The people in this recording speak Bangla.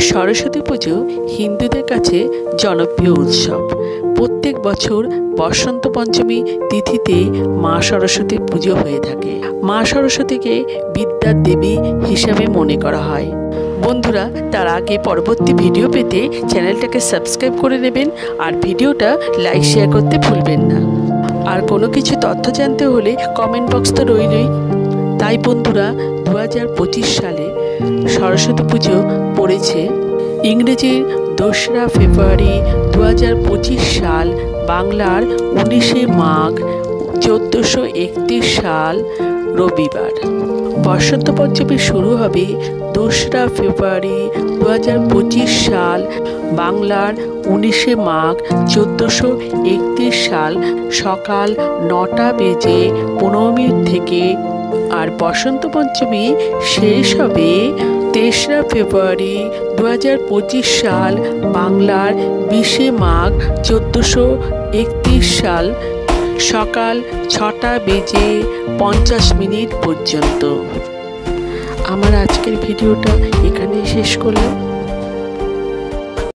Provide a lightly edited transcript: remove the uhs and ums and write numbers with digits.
সরস্বতী পুজো হিন্দুদের কাছে জনপ্রিয় উৎসব। প্রত্যেক বছর বসন্ত পঞ্চমী তিথিতে মা সরস্বতীর পুজো হয়ে থাকে। মা সরস্বতীকে বিদ্যার দেবী হিসাবে মনে করা হয়। বন্ধুরা, তার আগে পরবর্তী ভিডিও পেতে চ্যানেলটাকে সাবস্ক্রাইব করে নেবেন আর ভিডিওটা লাইক শেয়ার করতে ভুলবেন না। আর কোনো কিছু তথ্য জানতে হলে কমেন্ট বক্স তো রইলই। তাই বন্ধুরা, 2025 সালে সরস্বতী পুজো পড়েছে ইংরেজির 2রা ফেব্রুয়ারি 2025 সাল, বাংলার 19শে মাঘ 1431 সাল রবিবার। বসন্ত পঞ্চমী শুরু হবে 2রা ফেব্রুয়ারি 2025 সাল, বাংলার 19শে মাঘ 1431 সাল সকাল 9টা বেজে 15 থেকে। আর বসন্ত পঞ্চমী শেষ হবে 3রা ফেব্রুয়ারি 2025 সাল, বাংলার 20শে মাঘ 1431 সাল সকাল 6টা বেজে 50 পর্যন্ত। আমার আজকের ভিডিওটা এখানেই শেষ করলাম।